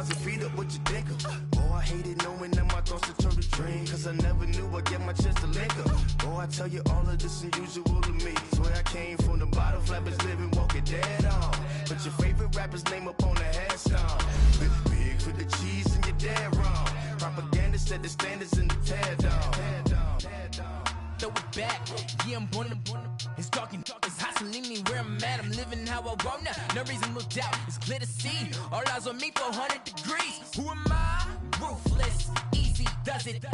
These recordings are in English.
1,000 feet up, what you think of? Oh, I hated knowing that my thoughts would turn to dream, cause I never knew I'd get my chance to link up. Oh, I tell you all of this unusual to me. Swear I came from the bottom, flappers living, walking dead on. Put your favorite rapper's name up on the headstone. Big for the cheese and you're dead wrong. Propaganda set the standards in the tear down. Throw it back, yeah, I'm born to it's talking, it's hustling me where I'm at. I'm living how I want now. No reason to doubt, it's clear to see. All eyes on me for 100 degrees. Who am I? Ruthless, easy, does it.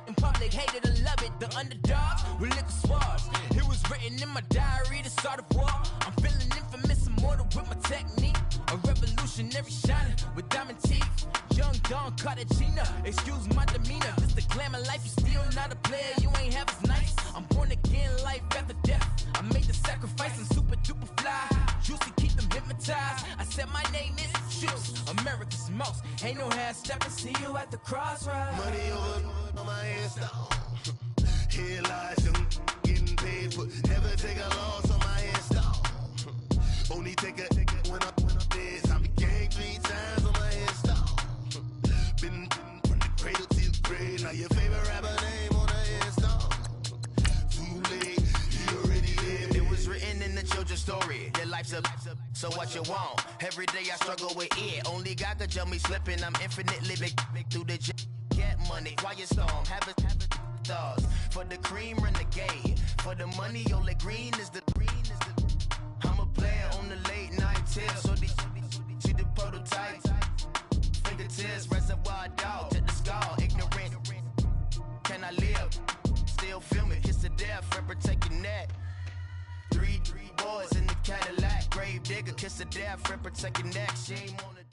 In public, hated or love it. The underdogs with liquor swabs. It was written in my diary to start a war. I'm feeling infamous, immortal with my technique. A revolutionary shining with diamond teeth. Young Don Cartagena, excuse my demeanor. This the glamour life, you still not a player, you ain't half as nice. I'm born again, life after death. I made the sacrifice and super duper fly. Used to keep them hypnotized. I said my name is Juice, America's most. Ain't no half stepping, see you at the crossroads. Money over on my headstone. Here lies young, getting paid, but never take a loss on my headstone. Only take a when I'm dead. I became 3 times on my headstone. Been from the cradle to the grave. Now your favorite rapper name on the headstone. Too late, you already lived. It was written in the children's story. Your life's up, so what you want? Every day I struggle with it. Only God could tell me slipping. I'm infinitely big through the get money. Quiet storm, have a stars. For the cream, renegade. For the money, only green is the I'm a player on the late night tips. So they see the prototype. Fingertips, reservoir dog, to the skull, ignorant. Can I live? Still film it, kiss to death, rep protect your neck. Three boys in the Cadillac, grave digger, kiss to death, rep protect your neck. Shame on it.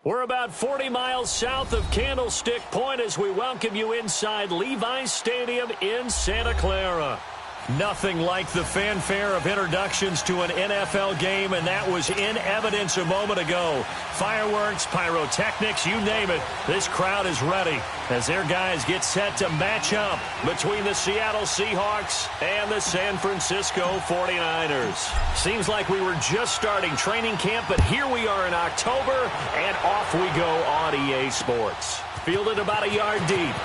We're about 40 miles south of Candlestick Point as we welcome you inside Levi's Stadium in Santa Clara. Nothing like the fanfare of introductions to an NFL game, and that was in evidence a moment ago. Fireworks, pyrotechnics, you name it. This crowd is ready as their guys get set to match up between the Seattle Seahawks and the San Francisco 49ers. Seems like we were just starting training camp, but here we are in October, and off we go on EA Sports. Fielded about a yard deep.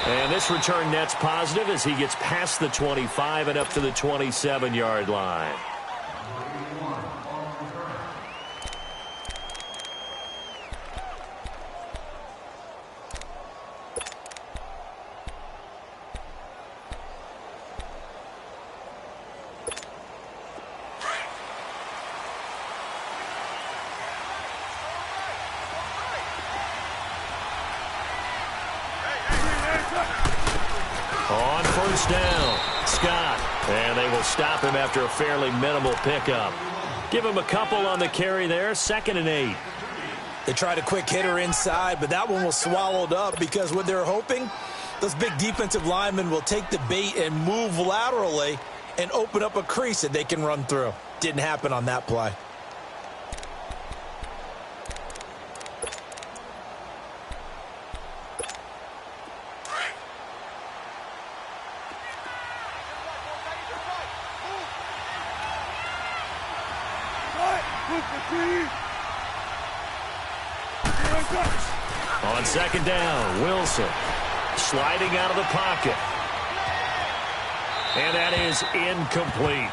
And this return net's positive as he gets past the 25 and up to the 27-yard line. On first down, Scott. And they will stop him after a fairly minimal pickup. Give him a couple on the carry there, 2nd and 8. They tried a quick hitter inside, but that one was swallowed up because what they're hoping, those big defensive linemen will take the bait and move laterally and open up a crease that they can run through. Didn't happen on that play. On 2nd down, Wilson sliding out of the pocket. And that is incomplete.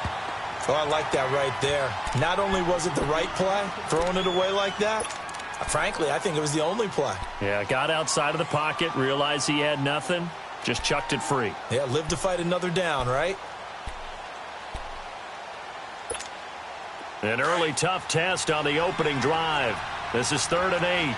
Oh, I like that right there. Not only was it the right play, throwing it away like that, frankly, I think it was the only play. Yeah, got outside of the pocket, realized he had nothing, just chucked it free. Yeah, live to fight another down, right? An early tough test on the opening drive. This is 3rd and 8.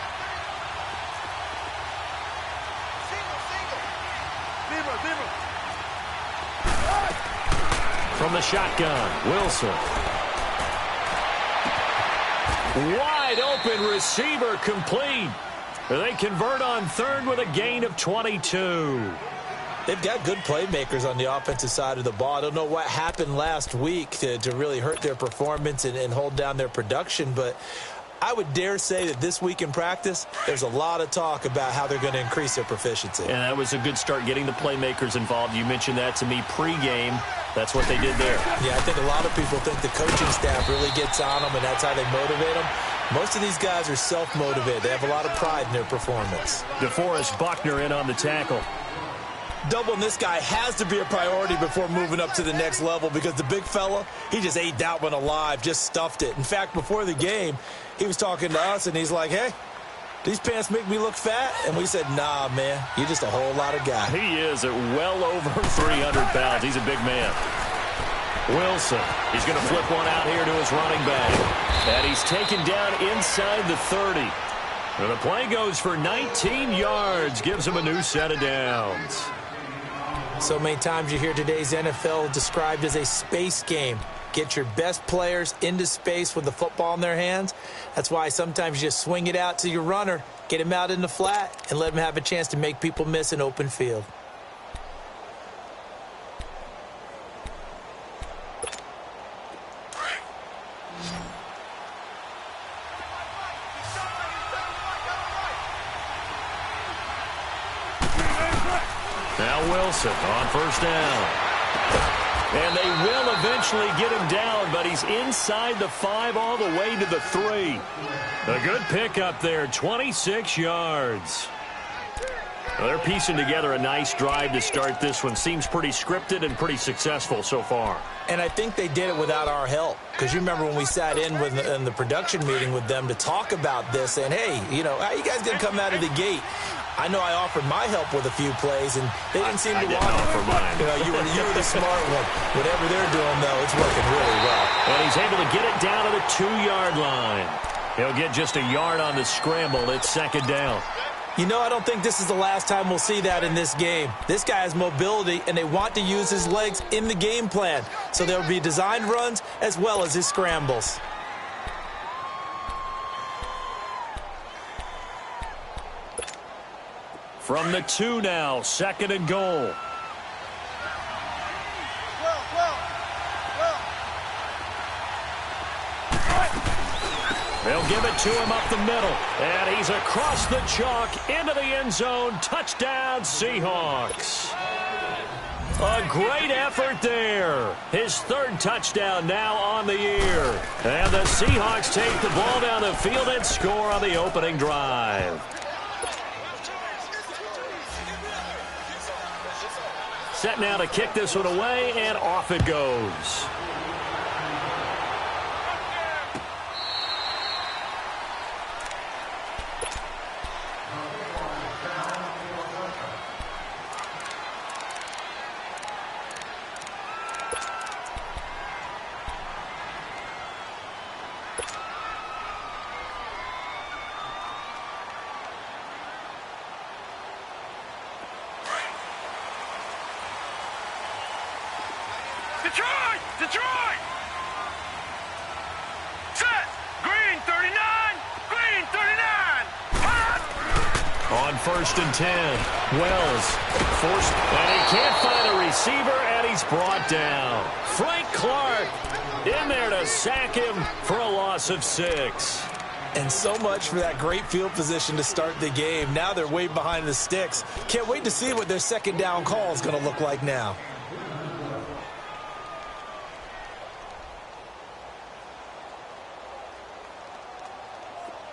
From the shotgun, Wilson. Wide open receiver complete. They convert on 3rd with a gain of 22. They've got good playmakers on the offensive side of the ball. I don't know what happened last week to really hurt their performance and hold down their production, but I would dare say that this week in practice, there's a lot of talk about how they're going to increase their proficiency. And that was a good start getting the playmakers involved. You mentioned that to me pregame. That's what they did there. Yeah, I think a lot of people think the coaching staff really gets on them, and that's how they motivate them. Most of these guys are self-motivated. They have a lot of pride in their performance. DeForest Buckner in on the tackle. Doubling this guy has to be a priority before moving up to the next level because the big fella, he just ate that one alive, just stuffed it. In fact, before the game, he was talking to us, and he's like, hey, these pants make me look fat? And we said, nah, man, you're just a whole lot of guy. He is at well over 300 pounds. He's a big man. Wilson, he's going to flip one out here to his running back. And he's taken down inside the 30. And the play goes for 19 yards, gives him a new set of downs. So many times you hear today's NFL described as a space game. Get your best players into space with the football in their hands. That's why sometimes you just swing it out to your runner, get him out in the flat, and let him have a chance to make people miss an open field. Now Wilson on first down. And they will eventually get him down, but he's inside the 5 all the way to the 3. A good pickup there, 26 yards. Well, they're piecing together a nice drive to start this one. Seems pretty scripted and pretty successful so far. And I think they did it without our help. Because you remember when we sat in the production meeting with them to talk about this, saying, hey, you know, how you guys going to come out of the gate? I know I offered my help with a few plays, and they didn't seem to want it. You know, you were the smart one. Whatever they're doing, though, it's working really well. And he's able to get it down to the 2-yard line. He'll get just a yard on the scramble. It's second down. You know, I don't think this is the last time we'll see that in this game. This guy has mobility, and they want to use his legs in the game plan. So there will be designed runs as well as his scrambles. From the 2 now, second and goal. They'll give it to him up the middle. And he's across the chalk into the end zone. Touchdown, Seahawks. A great effort there. His 3rd touchdown now on the year. And the Seahawks take the ball down the field and score on the opening drive. Set now to kick this one away, and off it goes. Detroit! Set! Green 39! Green 39! Hot! On first and 10, Wells forced, and he can't find a receiver, and he's brought down. Frank Clark in there to sack him for a loss of 6. And so much for that great field position to start the game. Now they're way behind the sticks. Can't wait to see what their second down call is going to look like now.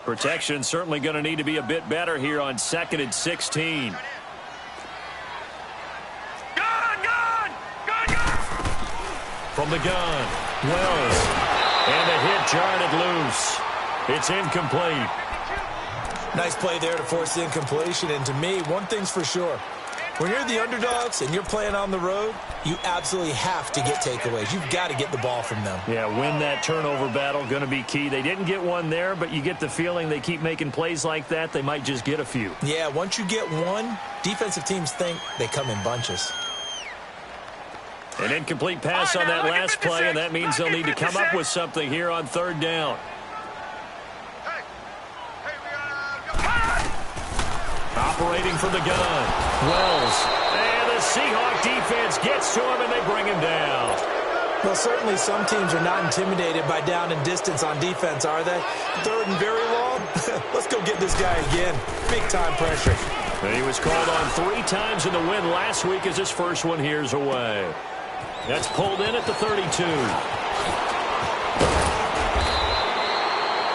Protection certainly going to need to be a bit better here on 2nd and 16. Gun! From the gun, Wells. And the hit jarred it loose. It's incomplete. Nice play there to force the incompletion. And to me, one thing's for sure. When you're the underdogs and you're playing on the road, you absolutely have to get takeaways. You've got to get the ball from them. Yeah, win that turnover battle, going to be key. They didn't get one there, but you get the feeling they keep making plays like that, they might just get a few. Yeah, once you get one, defensive teams think they come in bunches. An incomplete pass on that last play, and that means they'll need to come up with something here on 3rd down. Operating from the gun, Wells. And the Seahawk defense gets to him, and they bring him down. Well, certainly some teams are not intimidated by down and distance on defense, are they? Third and very long? Let's go get this guy again. Big time pressure. And he was called on 3 times in the win last week as his first one here's away. That's pulled in at the 32.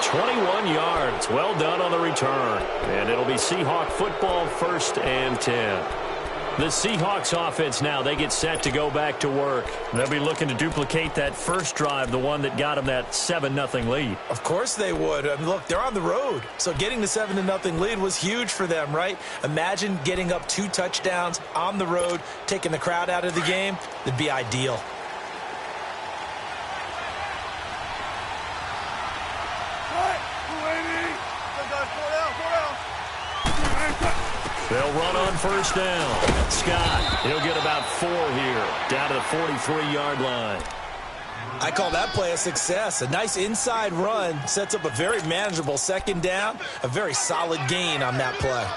21 yards. Well done on the return. And it'll be Seahawk football, 1st and 10. The Seahawks offense now, they get set to go back to work. They'll be looking to duplicate that first drive, the one that got them that 7-0 lead. Of course they would. I mean, look, they're on the road. So getting the 7-0 lead was huge for them, right? Imagine getting up 2 touchdowns on the road, taking the crowd out of the game. It'd be ideal. They'll run on 1st down. Scott, he'll get about 4 here, down to the 43-yard line. I call that play a success. A nice inside run sets up a very manageable 2nd down, a very solid gain on that play.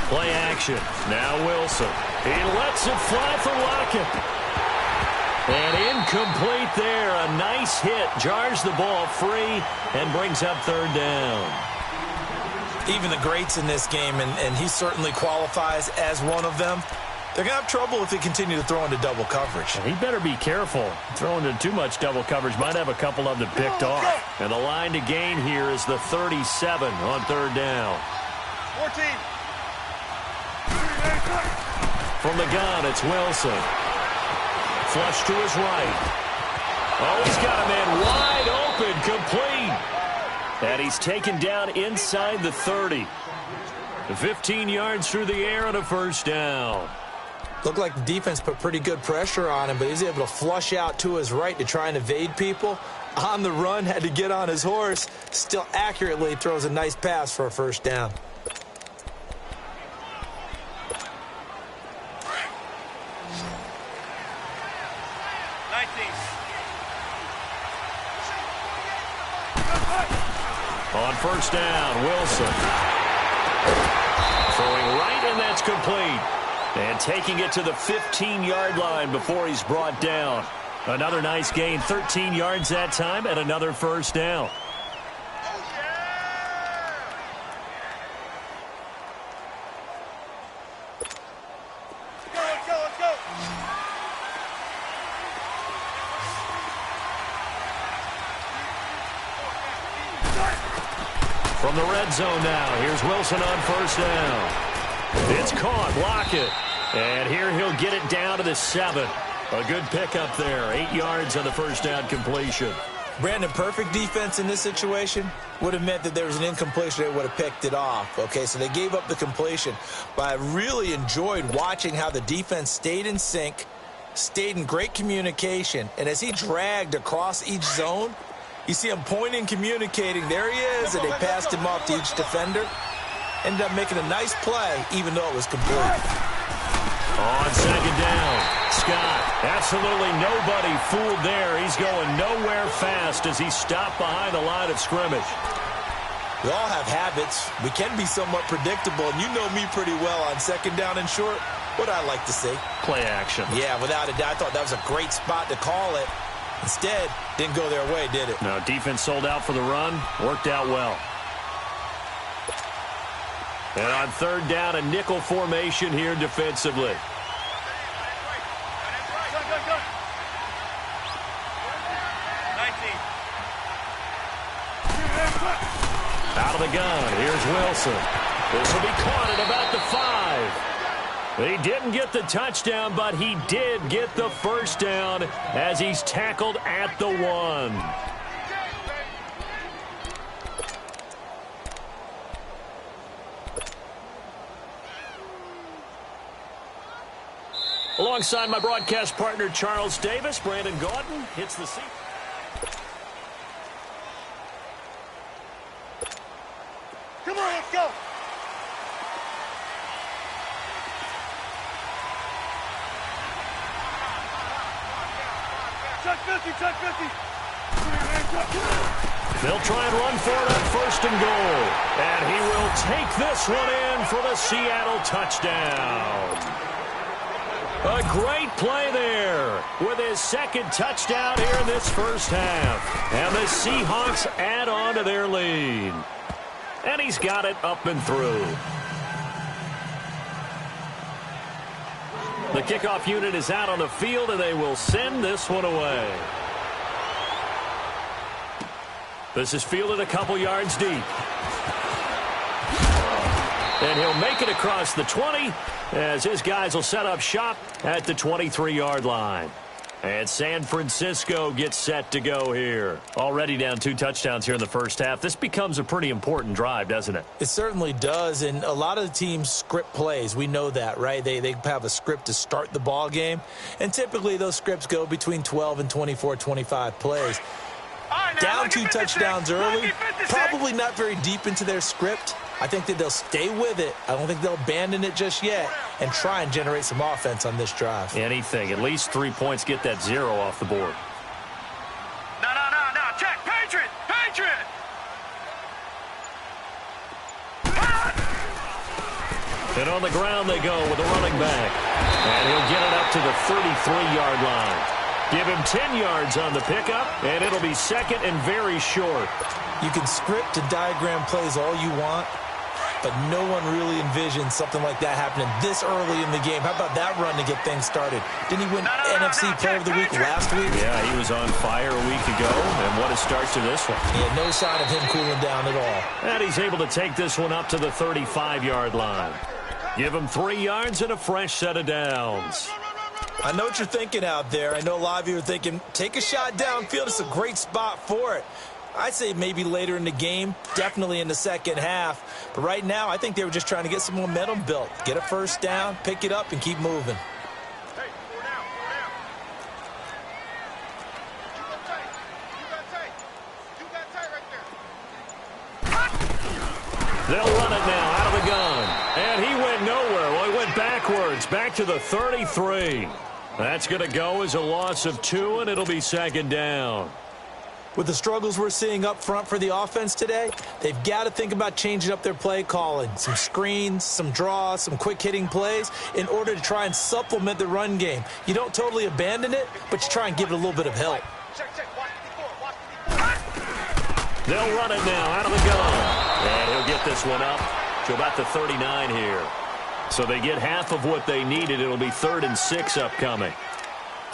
Play action. Now Wilson. He lets it fly for Lockett. And incomplete there. A nice hit. Jars the ball free and brings up 3rd down. Even the greats in this game, and he certainly qualifies as one of them, they're going to have trouble if they continue to throw into double coverage. He better be careful. Throwing into too much double coverage might have a couple of them picked off. And the line to gain here is the 37 on 3rd down. 14. From the gun, it's Wilson. Flush to his right. Oh, he's got a man wide open, complete. And he's taken down inside the 30. 15 yards through the air on a 1st down. Looked like the defense put pretty good pressure on him, but he was able to flush out to his right to try and evade people. On the run, had to get on his horse. Still accurately throws a nice pass for a 1st down. On 1st down, Wilson. Throwing right, and that's complete. And taking it to the 15-yard line before he's brought down. Another nice gain, 13 yards that time, and another 1st down. From the red zone now, here's Wilson on 1st down. It's caught, Lockett. And here he'll get it down to the 7. A good pickup there, 8 yards on the 1st down completion. Brandon, perfect defense in this situation would have meant that there was an incompletion. They would have picked it off. Okay, so they gave up the completion. But I really enjoyed watching how the defense stayed in sync, stayed in great communication. And as he dragged across each zone, you see him pointing, communicating. There he is, and they passed him off to each defender. Ended up making a nice play, even though it was complete. On 2nd down, Scott, absolutely nobody fooled there. He's going nowhere fast as he stopped behind the line of scrimmage. We all have habits. We can be somewhat predictable, and you know me pretty well on 2nd down and short. What I like to see. Play action. Yeah, without a doubt. I thought that was a great spot to call it. Instead, didn't go their way, did it? No, defense sold out for the run. Worked out well. And on 3rd down, a nickel formation here defensively. Out of the gun, here's Wilson. This will be caught at about the 5. He didn't get the touchdown, but he did get the 1st down as he's tackled at the 1. Alongside my broadcast partner, Charles Davis, Brandon Gaudin hits the seat. Come on, let's go. Check 50, check 50. They'll try and run for it on 1st and goal. And he will take this one in for the Seattle touchdown. A great play there with his 2nd touchdown here in this first half. And the Seahawks add on to their lead. And he's got it up and through. The kickoff unit is out on the field, and they will send this one away. This is fielded a couple yards deep. And he'll make it across the 20 as his guys will set up shop at the 23-yard line. And San Francisco gets set to go here. Already down 2 touchdowns here in the first half. This becomes a pretty important drive, doesn't it? It certainly does, and a lot of the teams script plays. We know that, right? They have a script to start the ball game, and typically those scripts go between 12 and 24, 25 plays. Down 2 touchdowns early, probably not very deep into their script. I think that they'll stay with it. I don't think they'll abandon it just yet and try and generate some offense on this drive. Anything. At least 3 points, get that 0 off the board. No. Check. Patriot. And on the ground they go with the running back. And he'll get it up to the 33-yard line. Give him 10 yards on the pickup, and it'll be 2nd and very short. You can script and diagram plays all you want, but no one really envisions something like that happening this early in the game. How about that run to get things started? Didn't he win NFC Player of the Week last week? Yeah, he was on fire a week ago, and what a start to this one. Yeah, no sign of him cooling down at all. And he's able to take this one up to the 35-yard line. Give him 3 yards and a fresh set of downs. I know what you're thinking out there. I know a lot of you are thinking, take a shot downfield. It's a great spot for it. I'd say maybe later in the game, definitely in the second half. But right now, I think they were just trying to get some momentum built. Get a first down, pick it up, and keep moving. Hey, 4 down. You got tight right there. They'll run it now out of the gun. And he went nowhere. Well, he went backwards, back to the 33. That's going to go as a loss of 2, and it'll be 2nd down. With the struggles we're seeing up front for the offense today, they've got to think about changing up their play calling. Some screens, some draws, some quick-hitting plays in order to try and supplement the run game. You don't totally abandon it, but you try and give it a little bit of help. Check. Watch the They'll run it now out of the gun. And he'll get this one up to about the 39 here. So they get half of what they needed. It'll be 3rd and 6 upcoming.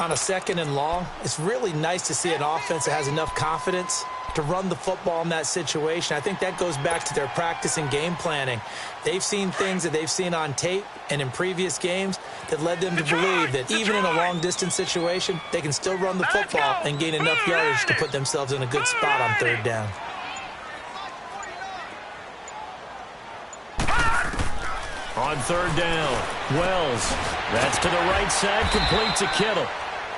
On a 2nd and long, it's really nice to see an offense that has enough confidence to run the football in that situation. I think that goes back to their practice and game planning. They've seen things that they've seen on tape and in previous games that led them to believe that even in a long-distance situation, they can still run the football and gain enough yardage to put themselves in a good spot on 3rd down. On 3rd down, Wells. That's to the right side, complete to Kittle.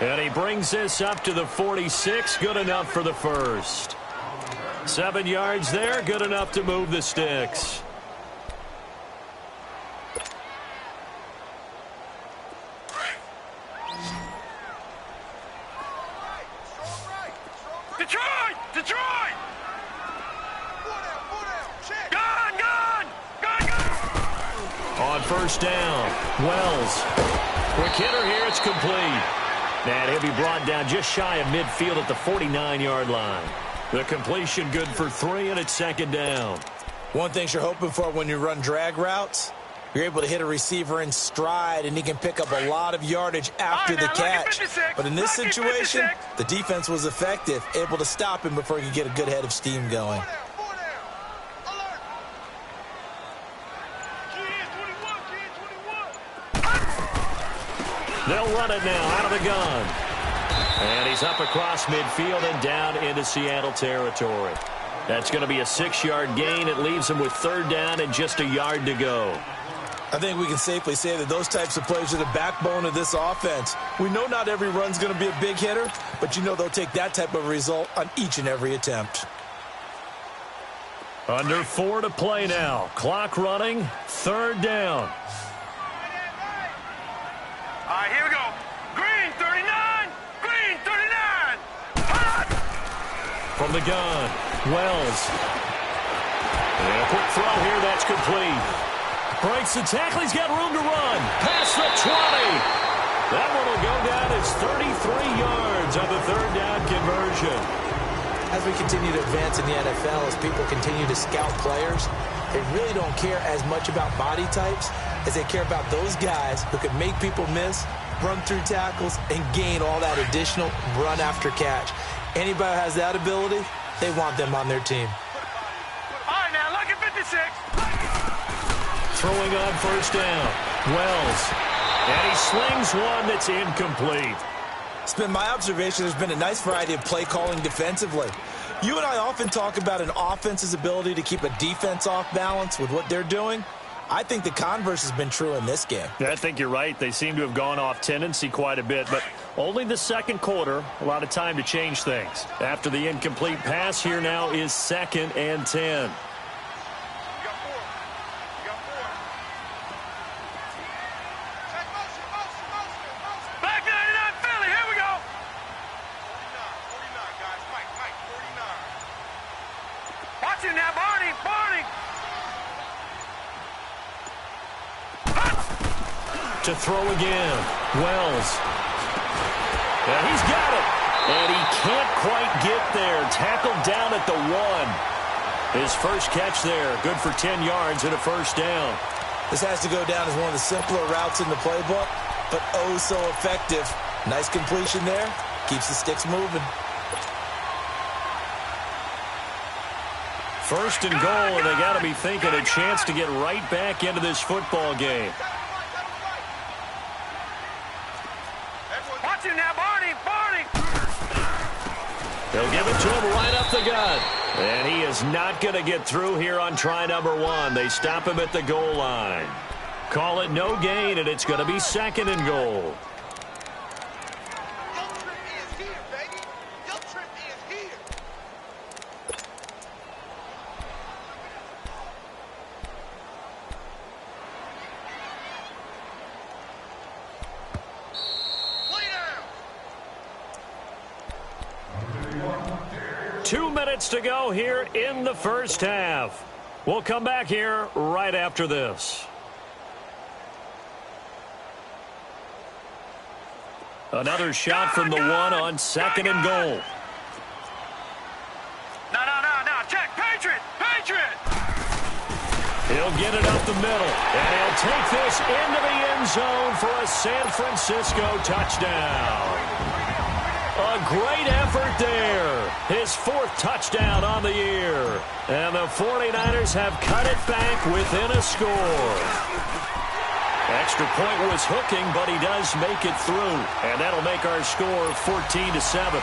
And he brings this up to the 46, good enough for the first. 7 yards there, good enough to move the sticks. Detroit! On 1st down, Wells. Quick hitter here, it's complete. And he'll be brought down just shy of midfield at the 49-yard line. The completion good for 3, and it's 2nd down. One thing you're hoping for when you run drag routes, you're able to hit a receiver in stride, and he can pick up a lot of yardage after the catch. But in this situation, the defense was effective, able to stop him before he could get a good head of steam going. They'll run it now out of the gun. And he's up across midfield and down into Seattle territory. That's going to be a 6-yard gain. It leaves him with 3rd down and just a yard to go. I think we can safely say that those types of plays are the backbone of this offense. We know not every run's going to be a big hitter, but you know they'll take that type of result on each and every attempt. Under 4 to play now. Clock running. 3rd down. All right, here we go. Green, 39. Green, 39. Hot! From the gun, Wells. And a quick throw here, that's complete. Breaks the tackle, he's got room to run. Past the 20. That one will go down as 33 yards on the 3rd down conversion. As we continue to advance in the NFL, as people continue to scout players, they really don't care as much about body types as they care about those guys who can make people miss, run through tackles, and gain all that additional run after catch. Anybody who has that ability, they want them on their team. All right, now, look at 56. Throwing on 1st down, Wells. And he slings one that's incomplete. It's been my observation there's been a nice variety of play calling defensively. You and I often talk about an offense's ability to keep a defense off balance with what they're doing. I think the converse has been true in this game. Yeah, I think you're right. They seem to have gone off tendency quite a bit, but only the 2nd quarter, a lot of time to change things. After the incomplete pass, here now is 2nd and 10. To throw again, Wells. And he's got it. And he can't quite get there. Tackled down at the 1. His first catch there, good for 10 yards and a 1st down. This has to go down as one of the simpler routes in the playbook, but oh so effective. Nice completion there. Keeps the sticks moving. 1st and goal, and they got to be thinking a chance to get right back into this football game. They'll give it to him right up the gut. And he is not going to get through here on try number 1. They stop him at the goal line. Call it no gain, and it's going to be 2nd and goal. Your trip is here, baby. Your trip is here. Lay down. 2 minutes to go here in the 1st half. We'll come back here right after this. Another shot from the 1 on 2nd and goal. No. Check. Patriot. He'll get it up the middle, and he'll take this into the end zone for a San Francisco touchdown. A great effort there. His 4th touchdown on the year. And the 49ers have cut it back within a score. Extra point was hooking, but he does make it through. And that'll make our score 14-7.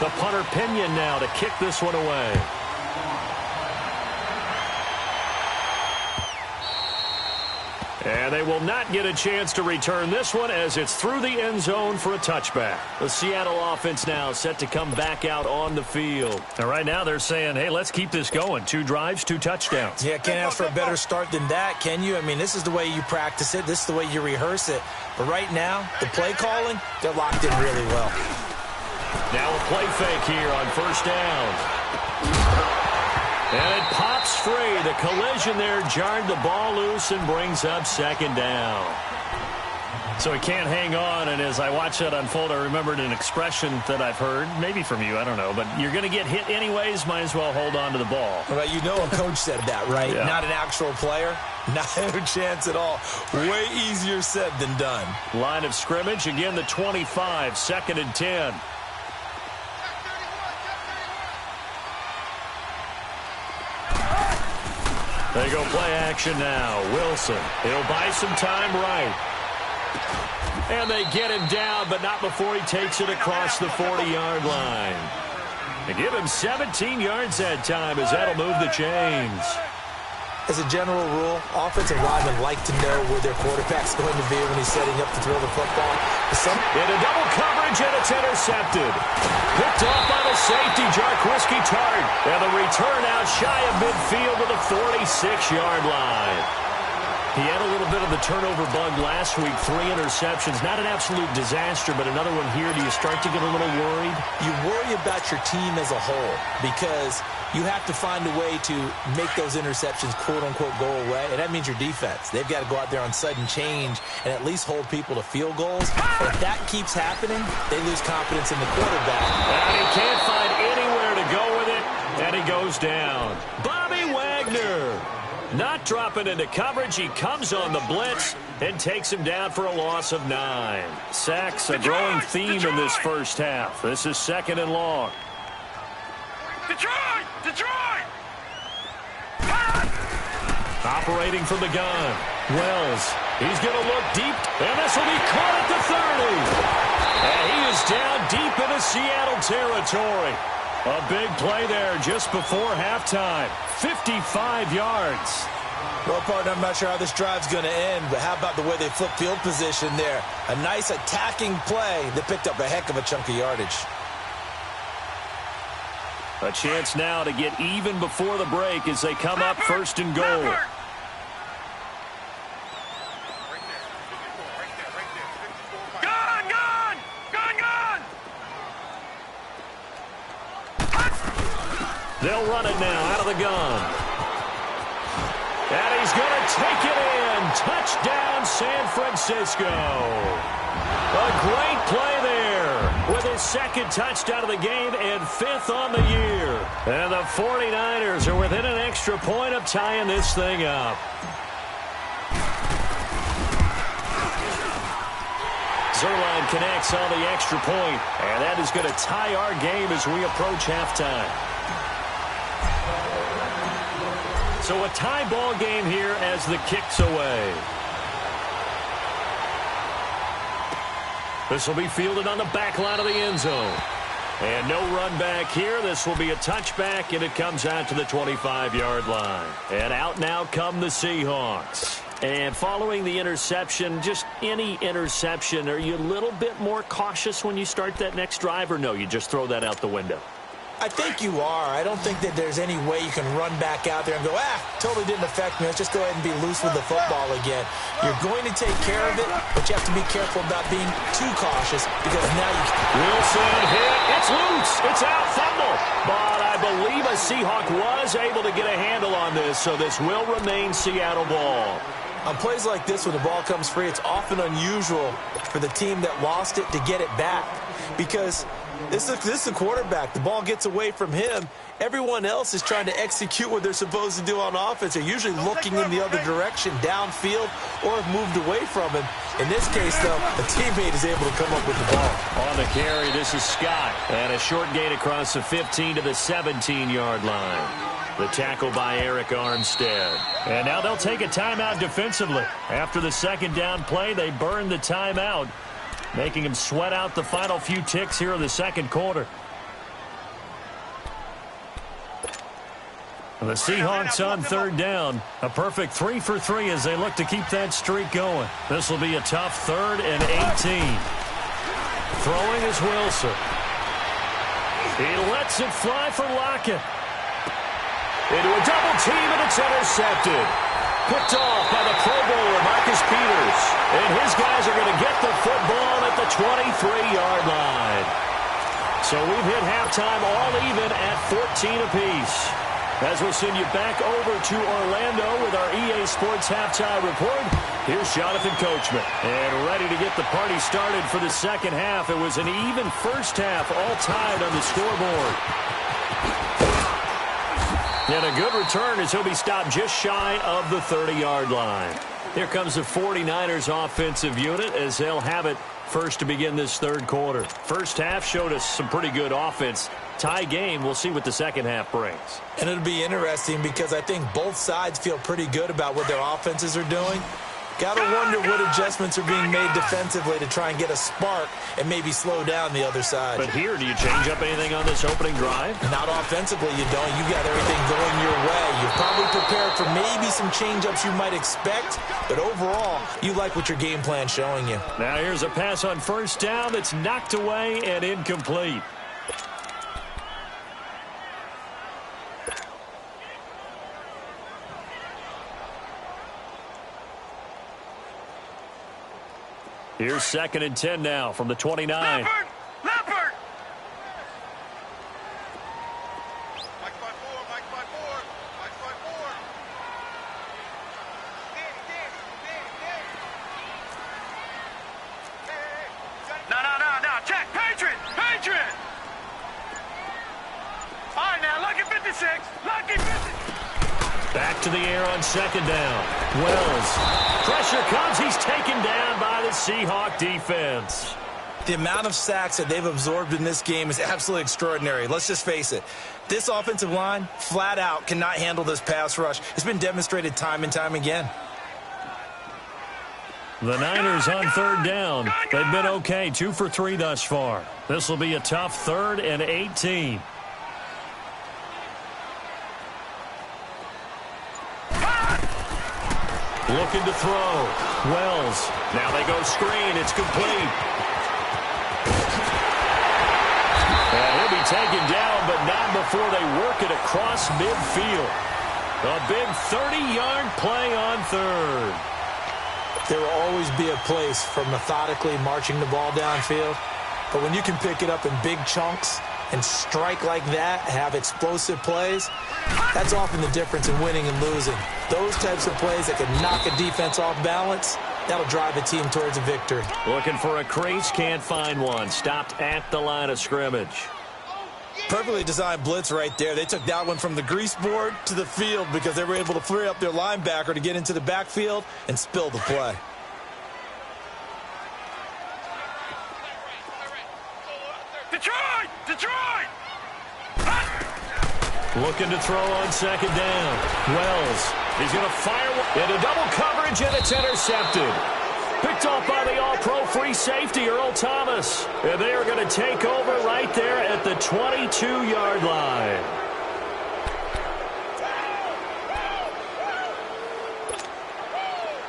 The punter Pinion now to kick this one away. And they will not get a chance to return this one as it's through the end zone for a touchback. The Seattle offense now set to come back out on the field. And right now they're saying, hey, let's keep this going. 2 drives, 2 touchdowns. Yeah, can't ask for a better start than that, can you? I mean, this is the way you practice it. This is the way you rehearse it. But right now, the play calling, they're locked in really well. Now a play fake here on 1st down. And it pops free. The collision there jarred the ball loose and brings up 2nd down. So he can't hang on, and as I watch that unfold, I remembered an expression that I've heard, maybe from you, I don't know, but you're going to get hit anyways, might as well hold on to the ball. Well, you know a coach said that, right? Yeah. Not an actual player. Not a chance at all. Way easier said than done. Line of scrimmage, again the 25, 2nd and 10. They go play action now. Wilson, he'll buy some time right. And they get him down, but not before he takes it across the 40-yard line. They give him 17 yards that time as that'll move the chains. As a general rule, offensive linemen like to know where their quarterback's going to be when he's setting up to throw the football. In a double coverage, and it's intercepted. Picked off by the safety, Jarquiski Tartt. And the return out shy of midfield to the 46-yard line. He had a little bit of the turnover bug last week, 3 interceptions. Not an absolute disaster, but another one here. Do you start to get a little worried? You worry about your team as a whole because you have to find a way to make those interceptions, quote-unquote, go away, and that means your defense. They've got to go out there on sudden change and at least hold people to field goals. And if that keeps happening, they lose confidence in the quarterback. And he can't find anywhere to go with it, and he goes down. Bobby Wagner. Not dropping into coverage. He comes on the blitz and takes him down for a loss of 9. Sacks, a growing theme in this first half. This is 2nd and long. Detroit! Detroit! Operating from the gun. Wells. He's going to look deep, and this will be caught at the 30. And he is down deep into Seattle territory. A big play there just before halftime. 55 yards. Well, partner, I'm not sure how this drive's going to end, but how about the way they flip field position there? A nice attacking play that picked up a heck of a chunk of yardage. A chance now to get even before the break as they come up 1st and goal. They'll run it now out of the gun. And he's going to take it in. Touchdown, San Francisco. A great play there with his 2nd touchdown of the game and 5th on the year. And the 49ers are within an extra point of tying this thing up. Zuerlein connects on the extra point, and that is going to tie our game as we approach halftime. So a tie ball game here as the kick's away. This will be fielded on the back line of the end zone. And no run back here. This will be a touchback, and it comes out to the 25-yard line. And out now come the Seahawks. And following the interception, just any interception, are you a little bit more cautious when you start that next drive, or no, you just throw that out the window? I think you are. I don't think that there's any way you can run back out there and go, totally didn't affect me. Let's just go ahead and be loose with the football again. You're going to take care of it, but you have to be careful about being too cautious because now you can. Wilson hit. It's loose. It's out. Fumble. But I believe a Seahawk was able to get a handle on this, so this will remain Seattle ball. On plays like this, when the ball comes free, it's often unusual for the team that lost it to get it back because this is the quarterback. The ball gets away from him. Everyone else is trying to execute what they're supposed to do on offense. They're usually looking in the other direction, downfield, or have moved away from him. In this case, though, a teammate is able to come up with the ball. On the carry, this is Scott. And a short gain across the 15 to the 17-yard line. The tackle by Eric Armstead. And now they'll take a timeout defensively. After the 2nd down play, they burn the timeout, making him sweat out the final few ticks here in the 2nd quarter. The Seahawks on 3rd down. A perfect 3 for 3 as they look to keep that streak going. This will be a tough 3rd and 18. Throwing is Wilson. He lets it fly for Lockett. Into a double team, and it's intercepted. Picked off by the Pro Bowler, Marcus Peters. And his guys are going to get the football at the 23-yard line. So we've hit halftime all even at 14 apiece. As we'll send you back over to Orlando with our EA Sports Halftime Report, here's Jonathan Coachman. And ready to get the party started for the 2nd half. It was an even first half, all tied on the scoreboard. And a good return as he'll be stopped just shy of the 30-yard line. Here comes the 49ers offensive unit as they'll have it first to begin this 3rd quarter. First half showed us some pretty good offense. Tie game, we'll see what the 2nd half brings. And it'll be interesting because I think both sides feel pretty good about what their offenses are doing. Got to wonder what adjustments are being made defensively to try and get a spark and maybe slow down the other side. But here, do you change up anything on this opening drive? Not offensively, you don't. You got everything going your way. You're probably prepared for maybe some change-ups you might expect, but overall, you like what your game plan's showing you. Now here's a pass on first down that's knocked away and incomplete. Here's 2nd and 10 now from the 29. Leopard! Leopard! No. Check. Patriot! Patriot! All right, now, lucky 56. Lucky 56. Back to the air on 2nd down. Wells. Pressure comes. He's taken down by the Seahawk defense. The amount of sacks that they've absorbed in this game is absolutely extraordinary. Let's just face it. This offensive line, flat out, cannot handle this pass rush. It's been demonstrated time and time again. The Niners on 3rd down. They've been okay, 2 for 3 thus far. This will be a tough 3rd and 18. Looking to throw. Wells. Now they go screen. It's complete. And he'll be taken down, but not before they work it across midfield. A big 30-yard play on 3rd. There will always be a place for methodically marching the ball downfield. But when you can pick it up in big chunks and strike like that, have explosive plays, that's often the difference in winning and losing. Those types of plays that can knock a defense off balance, that'll drive a team towards a victory. Looking for a crease, can't find one. Stopped at the line of scrimmage. Perfectly designed blitz right there. They took that one from the grease board to the field because they were able to free up their linebacker to get into the backfield and spill the play. Detroit! Detroit! Looking to throw on 2nd down. Wells. He's going to fire into double coverage, and it's intercepted. Picked off by the all-pro free safety, Earl Thomas. And they are going to take over right there at the 22-yard line.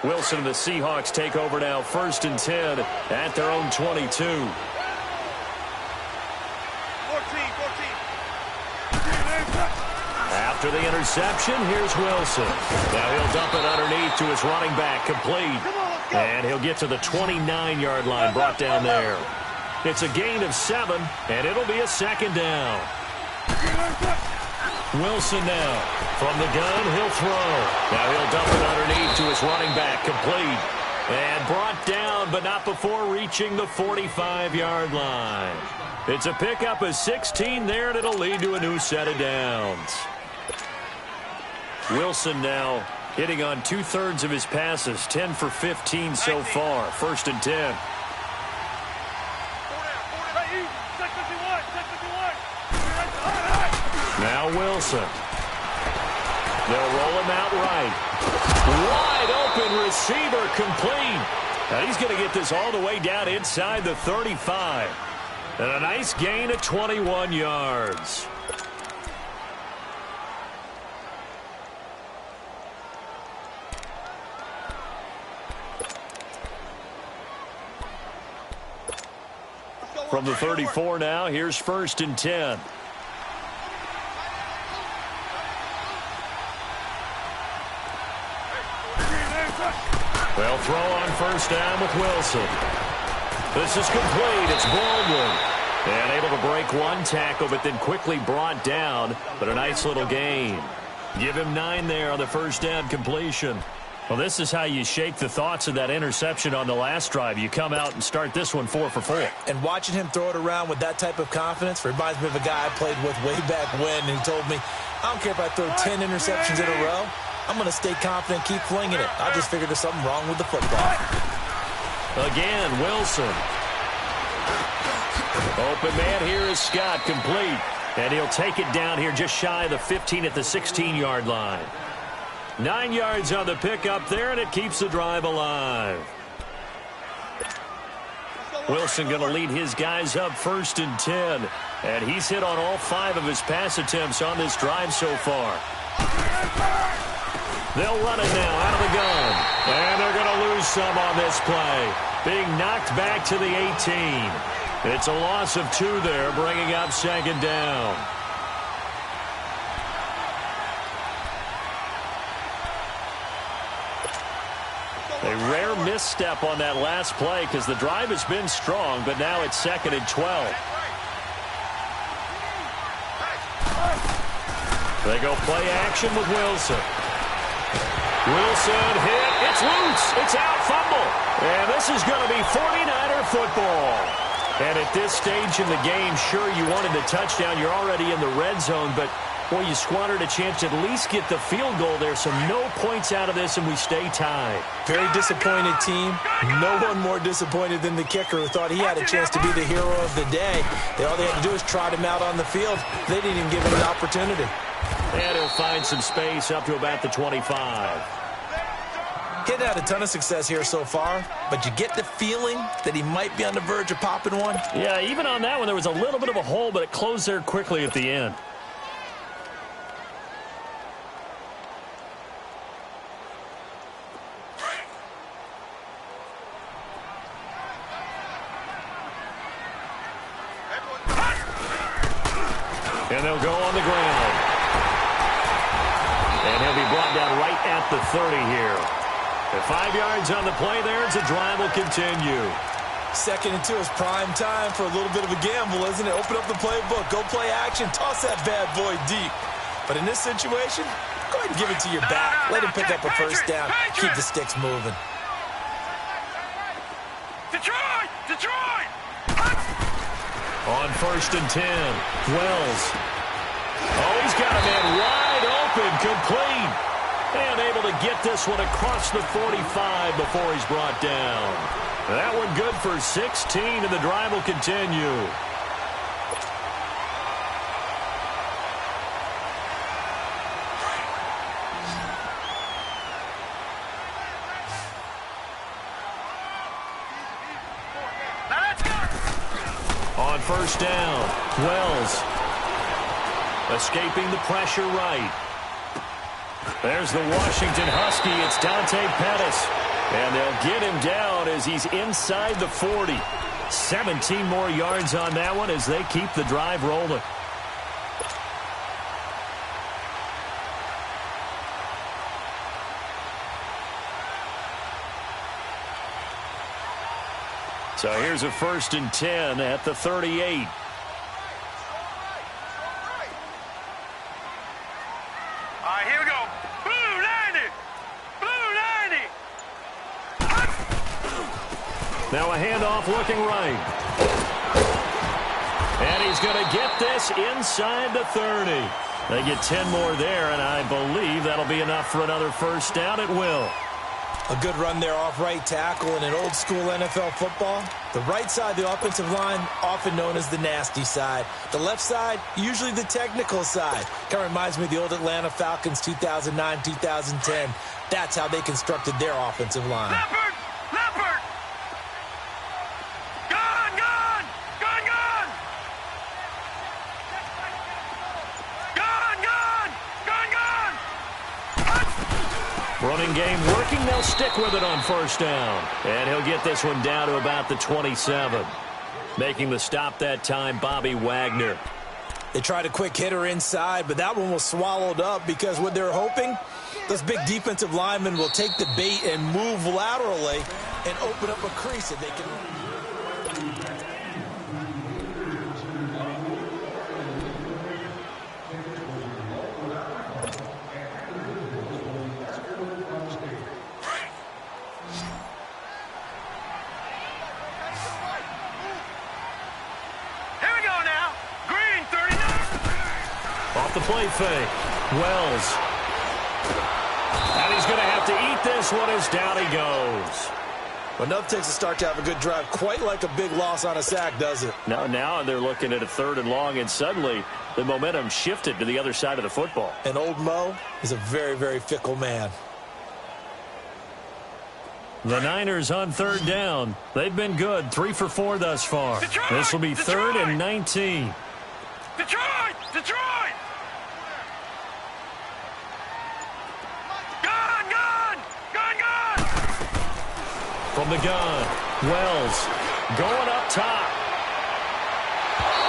Wilson and the Seahawks take over now, 1st and 10 at their own 22. 14. After the interception, here's Wilson. Now he'll dump it underneath to his running back, complete. And he'll get to the 29-yard line, brought down there. It's a gain of 7, and it'll be a 2nd down. Wilson now. From the gun, he'll throw. Now he'll dump it underneath to his running back, complete. And brought down, but not before reaching the 45-yard line. It's a pickup of 16 there, and it'll lead to a new set of downs. Hey, now hitting on 2/3 of his passes, 10 for 15 so far. 1st and 10. Now Wilson. They'll roll him out right. Wide open receiver, complete. Now he's going to get this all the way down inside the 35. And a nice gain of 21 yards. From the 34 now, here's 1st and 10. They'll throw on 1st down with Wilson. This is complete. It's Baldwin. And able to break one tackle, but then quickly brought down. But a nice little gain. Give him 9 there on the 1st down completion. Well, this is how you shake the thoughts of that interception on the last drive. You come out and start this one 4 for 4. And watching him throw it around with that type of confidence reminds me of a guy I played with way back when, and he told me, I don't care if I throw 10 interceptions in a row. I'm going to stay confident, keep flinging it. I just figured there's something wrong with the football. Again, Wilson. Open man here is Scott, complete. And he'll take it down here just shy of the 15 at the 16-yard line. 9 yards on the pickup there, and it keeps the drive alive. Wilson going to lead his guys up 1st and 10. And he's hit on all 5 of his pass attempts on this drive so far. They'll run it now out of the gun. And they're going to lose some on this play. Being knocked back to the 18. It's a loss of 2 there, bringing up 2nd down. A rare misstep on that last play because the drive has been strong, but now it's 2nd and 12. They go play action with Wilson. Wilson hit. It's loose. It's out. Fumble. And this is going to be 49er football. And at this stage in the game, sure, you wanted the touchdown. You're already in the red zone, but boy, you squandered a chance to at least get the field goal there. So no points out of this, and we stay tied. Very disappointed team. No one more disappointed than the kicker who thought he had a chance to be the hero of the day. All they had to do is trot him out on the field. They didn't even give him an opportunity. And he'll find some space up to about the 25. He's had a ton of success here so far, but you get the feeling that he might be on the verge of popping one. Yeah, even on that one, there was a little bit of a hole, but it closed there quickly at the end. And they'll go on the ground. And he'll be brought down right at the 30 here. At 5 yards on the play there, as the drive will continue. 2nd and 2 is prime time for a little bit of a gamble, isn't it? Open up the playbook, go play action, toss that bad boy deep. But in this situation, go ahead and give it to your back. Let him pick up a 1st down. Keep the sticks moving. Detroit! Detroit! On 1st and 10, Wells. Oh, he's got a man wide open, complete. And able to get this one across the 45 before he's brought down. That one good for 16, and the drive will continue. On 1st down, Wells escaping the pressure right. There's the Washington Husky. It's Dante Pettis. And they'll get him down as he's inside the 40. 17 more yards on that one as they keep the drive rolling. So here's a 1st and 10 at the 38. Here we go. Blue 90. Blue 90. Now a handoff looking right. And he's going to get this inside the 30. They get 10 more there, and I believe that'll be enough for another 1st down. It will. A good run there off right tackle in an old school NFL football. The right side of the offensive line, often known as the nasty side. The left side, usually the technical side. Kind of reminds me of the old Atlanta Falcons 2009, 2010. That's how they constructed their offensive line. Leopard! Leopard! Gun! Gun! Gun! Gun! Gun! Gun! Gun! Gun! Running game working. They'll stick with it on 1st down. And he'll get this one down to about the 27. Making the stop that time, Bobby Wagner. They tried a quick hitter inside, but that one was swallowed up because what they're hoping, those big defensive linemen will take the bait and move laterally and open up a crease that they can. The play fake. Wells. And he's going to have to eat this one as down he goes. Well, enough takes a start to have a good drive, quite like a big loss on a sack, does it? Now they're looking at a 3rd and long, and suddenly the momentum shifted to the other side of the football. And old Mo is a very, very fickle man. The Niners on 3rd down. They've been good, 3 for 4 thus far. Detroit! This will be 3rd and 19. Detroit! Detroit! Gun! Gun! Gun! Gun! From the gun, Wells going up top.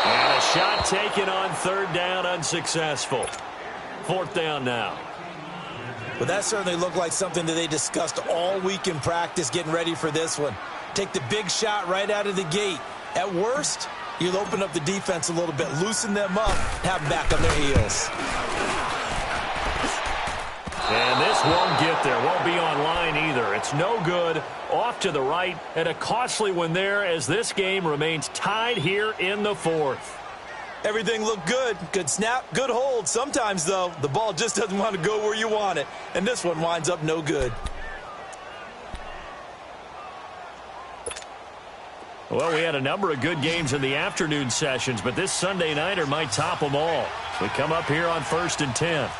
And a shot taken on 3rd down, unsuccessful. 4th down now. But that certainly looked like something that they discussed all week in practice getting ready for this one. Take the big shot right out of the gate. At worst, you'll open up the defense a little bit, loosen them up, have them back on their heels. And this won't get there, won't be on line either. It's no good, off to the right, and a costly one there as this game remains tied here in the 4th. Everything looked good. Good snap, good hold. Sometimes, though, the ball just doesn't want to go where you want it. And this one winds up no good. Well, we had a number of good games in the afternoon sessions, but this Sunday nighter might top them all. We come up here on 1st and 10.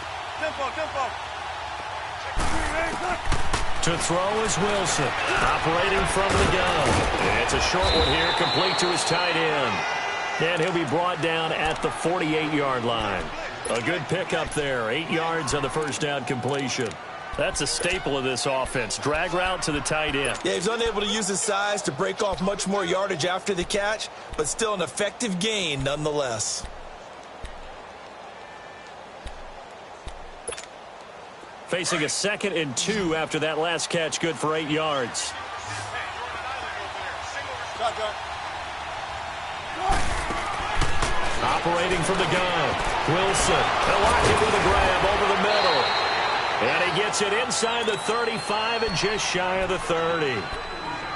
To throw is Wilson, operating from the gun. It's a short one here, complete to his tight end. And he'll be brought down at the 48-yard line. A good pickup there, 8 yards on the first down completion. That's a staple of this offense, drag route to the tight end. Yeah, he's unable to use his size to break off much more yardage after the catch, but still an effective gain nonetheless. Facing a 2nd and 2 after that last catch, good for 8 yards. Operating from the gun, Wilson. They'll lock it with a grab over the middle. And he gets it inside the 35 and just shy of the 30.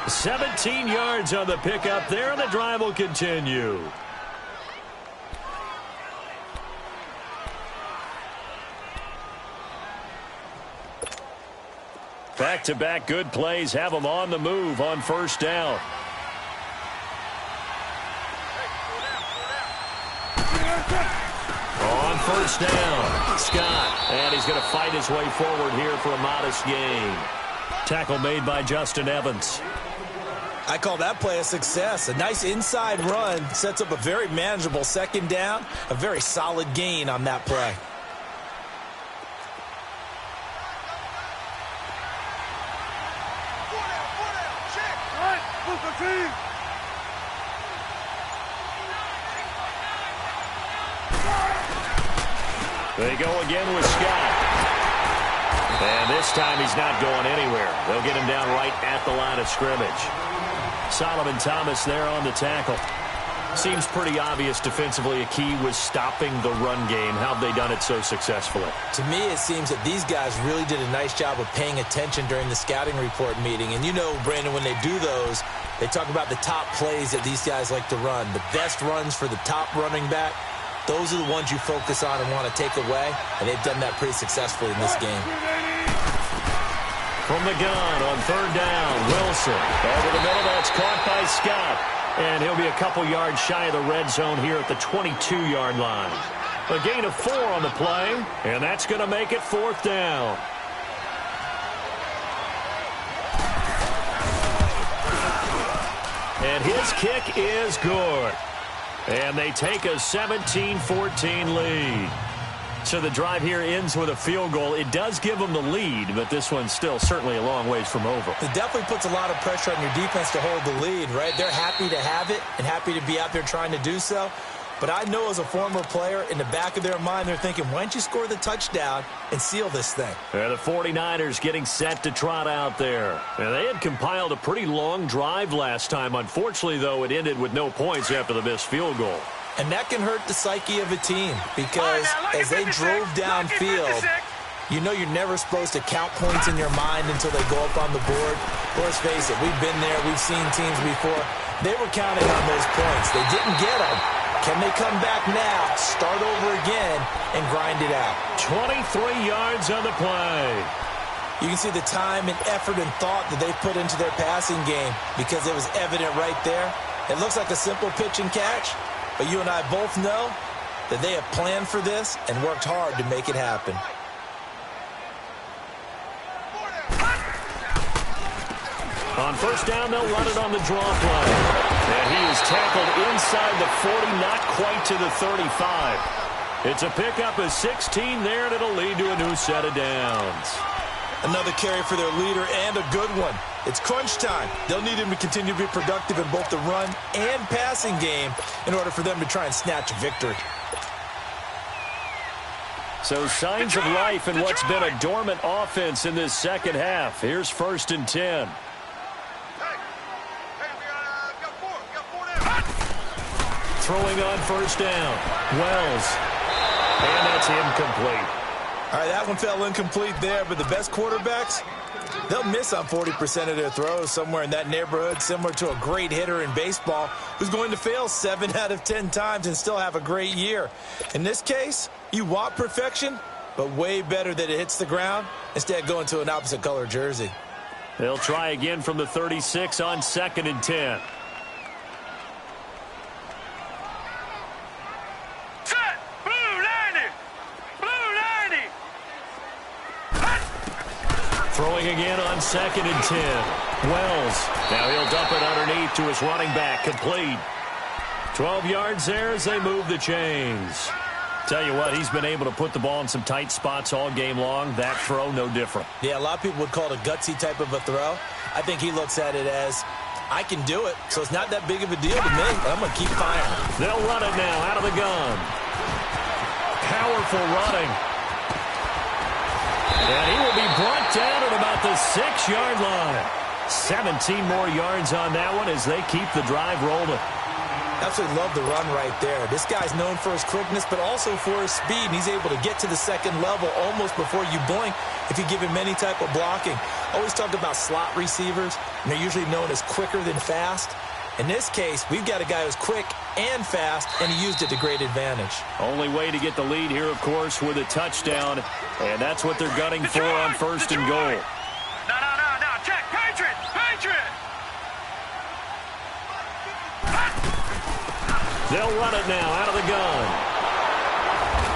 17 yards on the pickup there, and the drive will continue. Back-to-back good plays have them on the move on 1st down. On 1st down, Scott, and he's going to fight his way forward here for a modest gain. Tackle made by Justin Evans. I call that play a success. A nice inside run sets up a very manageable 2nd down, a very solid gain on that play. They go again with Scott. And this time he's not going anywhere. They'll get him down right at the line of scrimmage. Solomon Thomas there on the tackle. Seems pretty obvious defensively a key was stopping the run game. How have they done it so successfully? To me, it seems that these guys really did a nice job of paying attention during the scouting report meeting. And you know, Brandon, when they do those, they talk about the top plays that these guys like to run. The best runs for the top running back. Those are the ones you focus on and want to take away, and they've done that pretty successfully in this game. From the gun on 3rd down, Wilson. Over the middle, that's caught by Scott. And he'll be a couple yards shy of the red zone here at the 22-yard line. A gain of 4 on the play, and that's going to make it 4th down. And his kick is good. And they take a 17-14 lead. So the drive here ends with a field goal. It does give them the lead, but this one's still certainly a long ways from over. It definitely puts a lot of pressure on your defense to hold the lead, right? They're happy to have it and happy to be out there trying to do so. But I know as a former player, in the back of their mind, they're thinking, why don't you score the touchdown and seal this thing? The 49ers getting set to trot out there. And they had compiled a pretty long drive last time. Unfortunately, though, it ended with no points after the missed field goal. And that can hurt the psyche of a team because as they drove downfield, you know you're never supposed to count points in your mind until they go up on the board. Let's face it, we've been there. We've seen teams before. They were counting on those points. They didn't get them. Can they come back now, start over again, and grind it out? 23 yards on the play. You can see the time and effort and thought that they put into their passing game because it was evident right there. It looks like a simple pitch and catch, but you and I both know that they have planned for this and worked hard to make it happen. On first down, they'll run it on the draw play. And he is tackled inside the 40, not quite to the 35. It's a pickup of 16 there, and it'll lead to a new set of downs. Another carry for their leader, and a good one. It's crunch time. They'll need him to continue to be productive in both the run and passing game in order for them to try and snatch a victory. So signs of life in what's been a dormant offense in this second half. Here's 1st and 10. Throwing on first down. Wells. And that's incomplete. All right, that one fell incomplete there, but the best quarterbacks, they'll miss on 40% of their throws, somewhere in that neighborhood, similar to a great hitter in baseball who's going to fail 7 out of 10 times and still have a great year. In this case, you want perfection, but way better that it hits the ground instead of going to an opposite color jersey. They'll try again from the 36 on 2nd and 10. Throwing again on 2nd and 10. Wells. Now he'll dump it underneath to his running back. Complete. 12 yards there as they move the chains. Tell you what, he's been able to put the ball in some tight spots all game long. That throw, no different. Yeah, a lot of people would call it a gutsy type of a throw. I think he looks at it as, I can do it, so it's not that big of a deal to me. I'm going to keep firing. They'll run it now out of the gun. Powerful running. And he will be brought down at about the 6-yard line. 17 more yards on that one as they keep the drive rolling. Absolutely love the run right there. This guy's known for his quickness, but also for his speed. And he's able to get to the second level almost before you blink if you give him any type of blocking. Always talk about slot receivers, and they're usually known as quicker than fast. In this case, we've got a guy who's quick and fast, and he used it to great advantage. Only way to get the lead here, of course, with a touchdown, and that's what they're gunning for on 1st and goal. No, check, Patriot! They'll run it now out of the gun.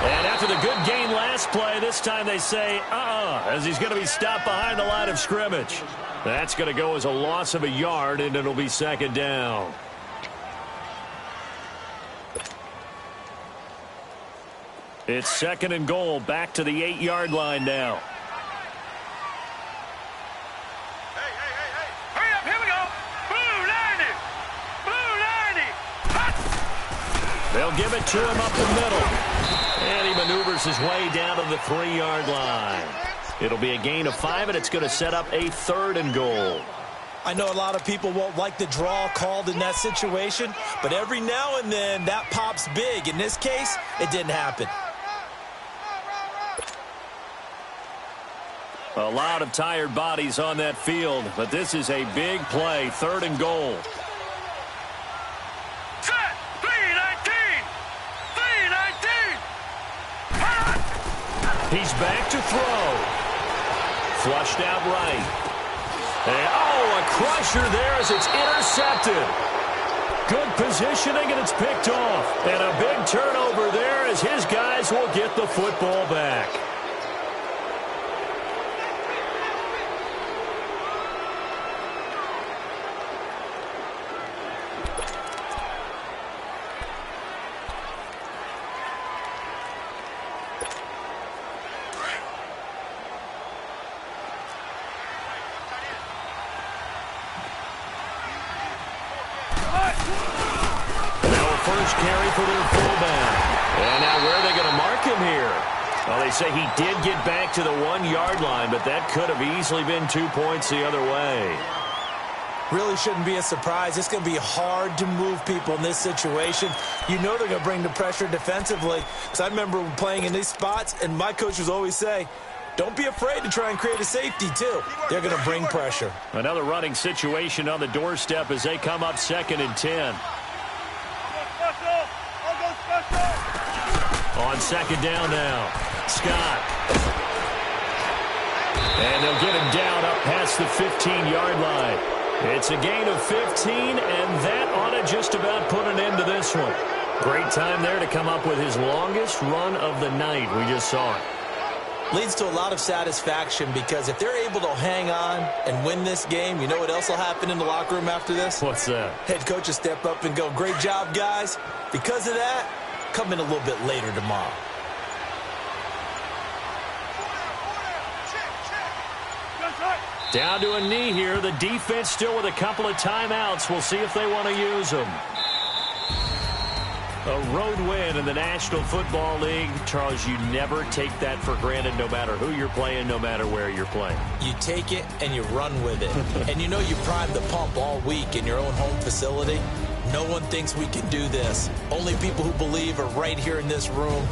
And after the good gain last play, this time they say, as he's going to be stopped behind the line of scrimmage. That's going to go as a loss of a yard, and it'll be 2nd down. It's 2nd and goal, back to the 8-yard line now. Hey. Hurry up, here we go. Blue 90. They'll give it to him up the middle. And he maneuvers his way down to the 3-yard line. It'll be a gain of 5, and it's going to set up a 3rd and goal. I know a lot of people won't like the draw called in that situation, but every now and then that pops big. In this case, it didn't happen. A lot of tired bodies on that field, but this is a big play, 3rd and goal. Set, 319. He's back to throw. Flushed out right. And, a crusher there as it's intercepted. Good positioning, and it's picked off. And a big turnover there as his guys will get the football back. First carry for their fullback. And now where are they going to mark him here? Well, they say he did get back to the 1-yard line, but that could have easily been 2 points the other way. Really shouldn't be a surprise. It's going to be hard to move people in this situation. You know they're going to bring the pressure defensively. Because I remember playing in these spots, and my coaches always say, don't be afraid to try and create a safety, too. They're going to bring pressure. Another running situation on the doorstep as they come up 2nd and 10. On 2nd down now, Scott. And they'll get him down up past the 15-yard line. It's a gain of 15, and that ought to just about put an end to this one. Great time there to come up with his longest run of the night. We just saw it. Leads to a lot of satisfaction because if they're able to hang on and win this game, you know what else will happen in the locker room after this? What's that? Head coach will step up and go, great job, guys. Because of that, come in a little bit later tomorrow. Down to a knee here. The defense still with a couple of timeouts. We'll see if they want to use them. A road win in the National Football League. Charles, you never take that for granted no matter who you're playing, no matter where you're playing. You take it and you run with it. And you know you primed the pump all week in your own home facility. No one thinks we can do this. Only people who believe are right here in this room.